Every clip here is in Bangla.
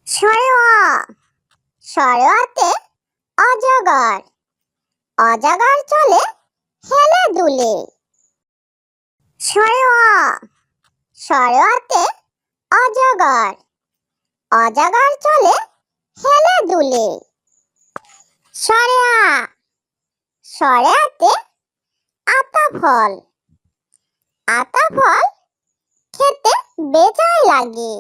সরেওয়া সরেওয়াতে অজগর অজগর চলে হেলে দুলে। সরেওয়া সরেওয়াতে অজগর অজগর চলে হেলে দুলে। সরেয়া সরেয়াতে আতা ফল খেতে বেজায় লাগে।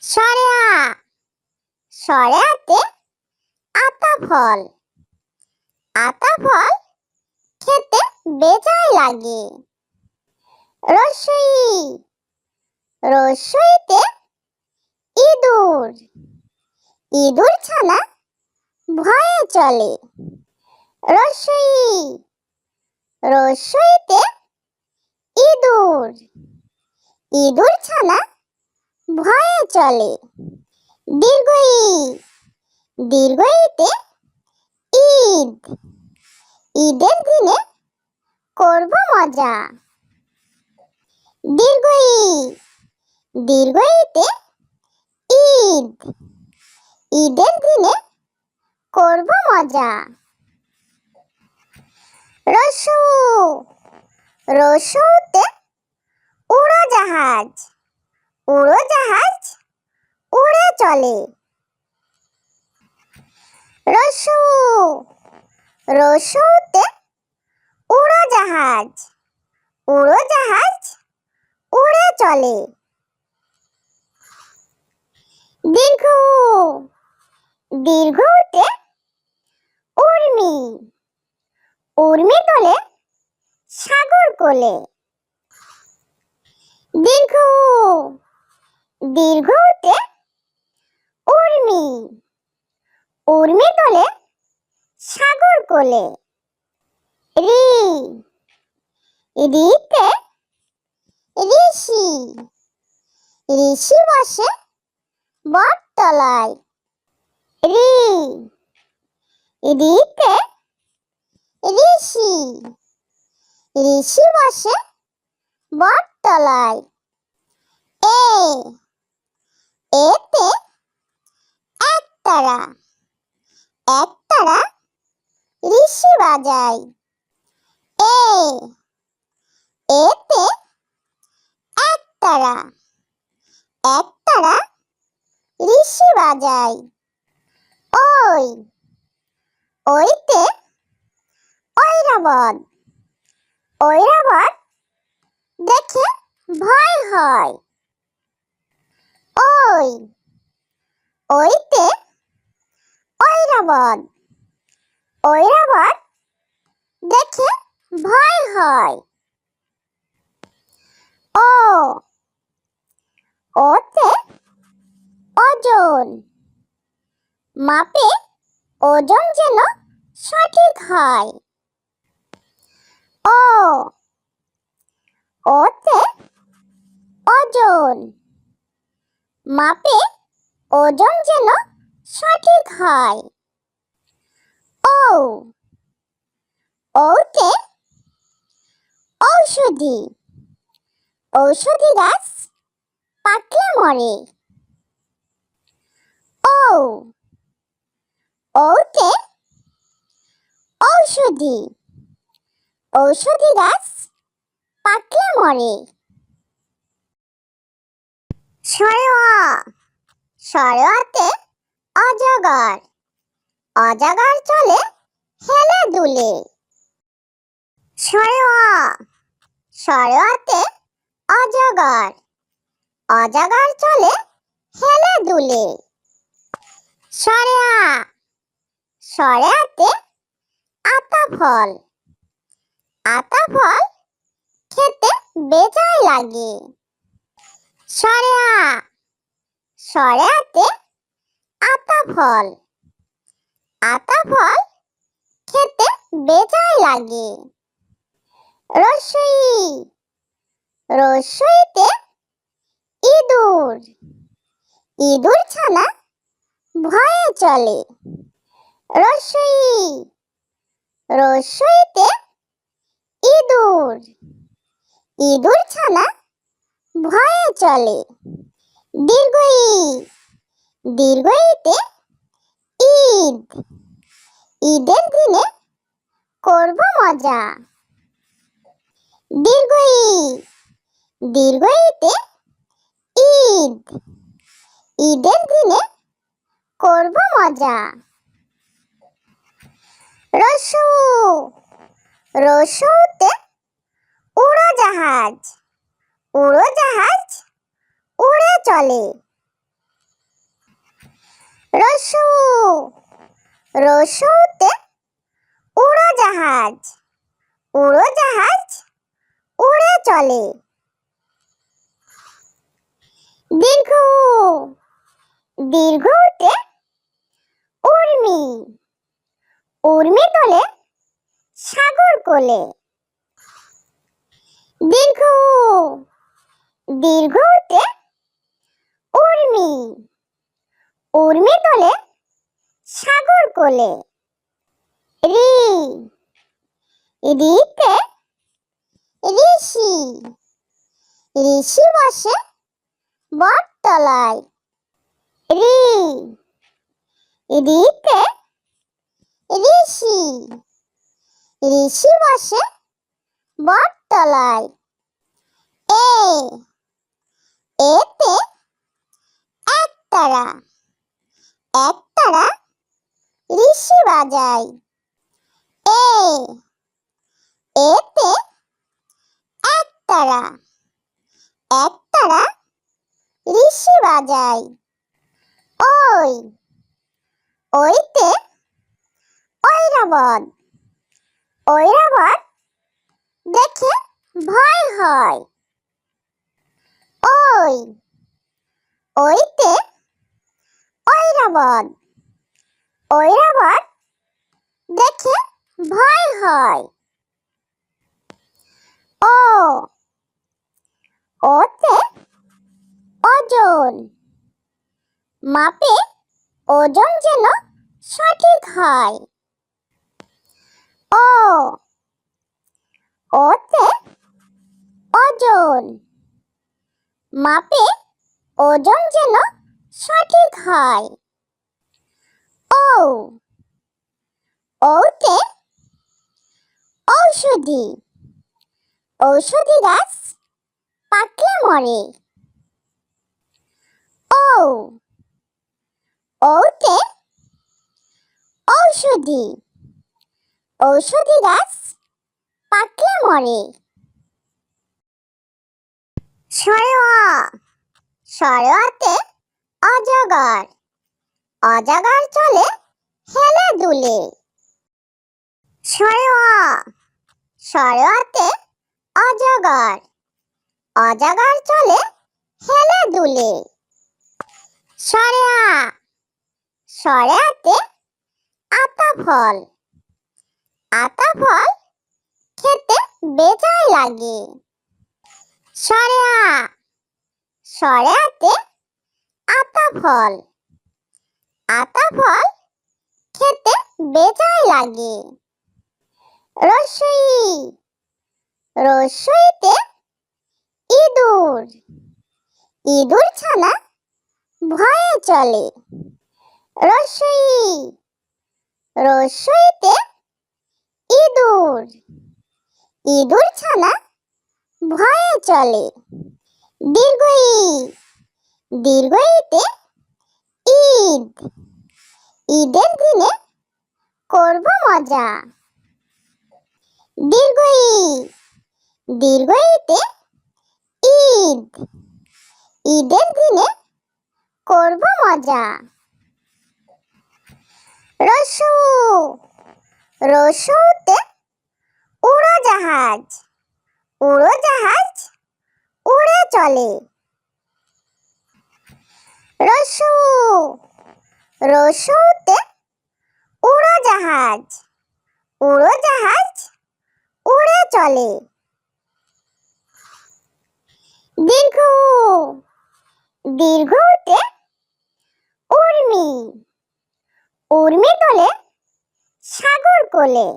সরেয়া সরেয়াতে আতা ফল খেতে বেজায় লাগে। রসই রসইতে ইঁদুর ইঁদুর ছানা ভয়ে চলে। রসই রসইতে ইঁদুর ইঁদুর ছানা ভয়ে চলে। দীর্ঘই দীর্ঘইতে ঈদ ঈদের দিনে করব মজা। দীর্ঘই দীর্ঘইতে ঈদ ঈদের দিনে করব মজা। রসু রসুতে উড়োজাহাজ উড়ে চলে। রসু রসুতে উড়োজাহাজ উড়ে চলে। দীর্ঘ দীর্ঘতে উর্মি উর্মি তোলে সাগর কোলে। দীর্ঘ দীর্ঘতে উর্মি উর্মি তোলে সাগর কোলে। রি রিতে ঋষি ঋষি বসে বটতলায়। রি রিতে ঋষি ঋষি বসে বটতলায়। এতে একতারা ঋষি বাজায়। এতে একতারা ঋষি বাজায়। ওইতে ঐরাবত দেখে ভয় হয়। ওইতে ঐরাবত দেখে ভয় হয়। ওতে ওজন মাপে ওজন যেন সঠিক হয়। ওতে ওজন মাপে ওজন যেন সঠিক হয়। ওতে ঔষধি ঔষধি গাছ পাকলে মরে। ওতে ঔষধি গাছ পাকলে মরে। সরেওয়া সরেওয়াতে অজগর চলে হেলে দুলে। সরেওয়া সরেওয়াতে অজগর চলে হেলে দুলে। সরেয়া সরেয়াতে আতা ফল খেতে বেজায় লাগে। সরেয়া সরেয়াতে আতা ফল খেতে বেজায় লাগে। রসই রসইতে ইঁদুর ছানা ভয়ে চলে। রসই রসইতে ইঁদুর ছানা ভয়ে চলে। দীর্ঘই দীর্ঘ ঈতে ঈদ, ঈদের দিনে করব মজা। দীর্ঘ ই, দীর্ঘ ঈতে ঈদ, ঈদের দিনে করব মজা। রস্যু, রস্যুতে উড়োজাহাজ, উড়োজাহাজ উড়ে চলে। রস্যু, রস্যুতে উড়োজাহাজ, উড়োজাহাজ উড়ে চলে। দীর্ঘ উ, দীর্ঘ উতে উর্মি, উর্মি তোলে সাগর কোলে। দীর্ঘ উ, দীর্ঘ উতে উর্মি, উর্মি তোলে সাগর কোলে। রি, রিতে ঋষি, ঋষি বসে বটতলায়। রি, রিতে ঋষি, ঋষি বসে বটতলায়। এ, এতে একতারা, একতারা ঋষি বাজায়। এ, এতে একতারা, একতারা ঋষি বাজায়। ওই, ওইতে ঐরাবত, ঐরাবত দেখে ভয় হয়। ওই, ওইতে ঐরাবত, ঐরাবত দেখে ভয় হয়। ও, ওতে ওজন, মাপে ওজন যেন সঠিক হয়। ও, ওতে ওজন, মাপে ওজন যেন সঠিক হয়। ও, ওতে ঔষধি, ঔষধি গাছ পাকলে মরে। ও, ওতে ঔষধি, ঔষধি গাছ পাকলে মরে। সরেওয়া, সরেওয়াতে অজগর, অজগর চলে হেলে দুলে। সরেওয়া, সরেওয়াতে অজগর, অজগর চলে হেলে দুলে। সরেয়া, সরেয়াতে আতা ফল, আতা ফল খেতে বেজায় লাগে। সরেয়া, সরেয়াতে আতা ফল, আতা ফল খেতে বেজায় লাগে। রস্যই, রস্যইতে ইঁদুর, ইঁদুর ছানা ভয়ে চলে। রস্যই, রস্যইতে ইঁদুর, ইঁদুর ছানা ভয়ে চলে। দীর্ঘ ই, দীর্ঘ ঈতে ঈদ, ঈদের দিনে করব মজা। দীর্ঘ ই, দীর্ঘ ঈতে ঈদ, ঈদের দিনে করব মজা। রস্যু, রস্যুতে উড়োজাহাজ, উড়োজাহাজ উড়ে চলে। রস্যু, রস্যুতে উড়োজাহাজ, উড়োজাহাজ উড়ে চলে। দীর্ঘ উ, দীর্ঘ উতে উর্মি, উর্মি তোলে সাগর কোলে।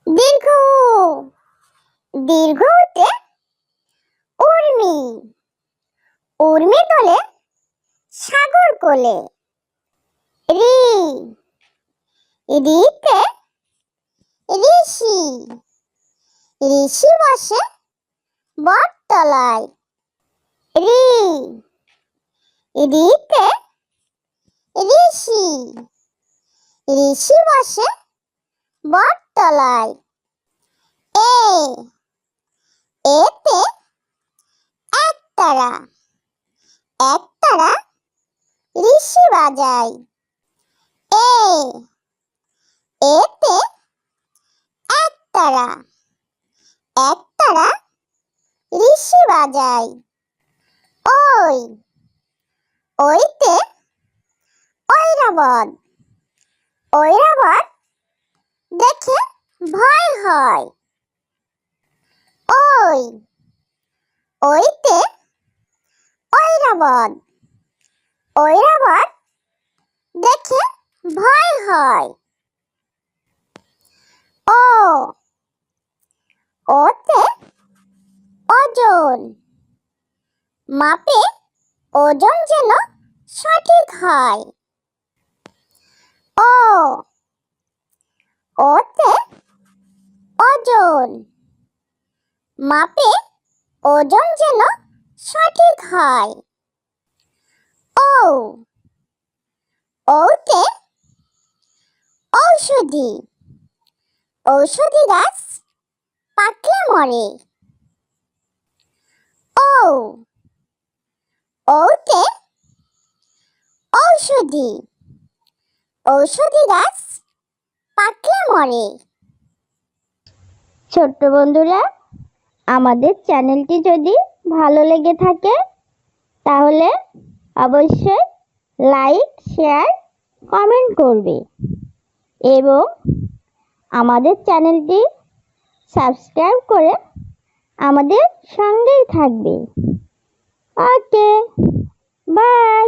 দীর্ঘ উ, দীর্ঘ উতে উর্মি, উর্মি তোলে সাগর কোলে। রি, রিতে ঋষি, ঋষি বসে বটতলায়। রি, রিতে ঋষি, ঋষি বসে বটতলায়। এ, এতে একতারা, একতারা ঋষি বাজায়। এ, এতে একতারা, একতারা ঋষি বাজায়। ওই, ওইতে ঐরাবত, ঐরাবত দেখে ভয় হয়। ওই, ওইতে ঐরাবত, ঐরাবত দেখে ভয় হয়। ও, ওতে ওজন, মাপে ওজন যেন সঠিক হয়। ও, ওতে ওজন, মাপে ওজন যেন সঠিক হয়। ও, ওতে ঔষধি, ঔষধি গাছ পাকলে মরে। ও, ওতে ঔষধি, ঔষধি গাছ পাকলে মরে। ছোট্ট বন্ধুরা, আমাদের চ্যানেলটি যদি ভালো লেগে থাকে তাহলে অবশ্যই লাইক, শেয়ার, কমেন্ট করবে এবং আমাদের চ্যানেলটি সাবস্ক্রাইব করে আমাদের সঙ্গেই থাকবে। ওকে, বাই।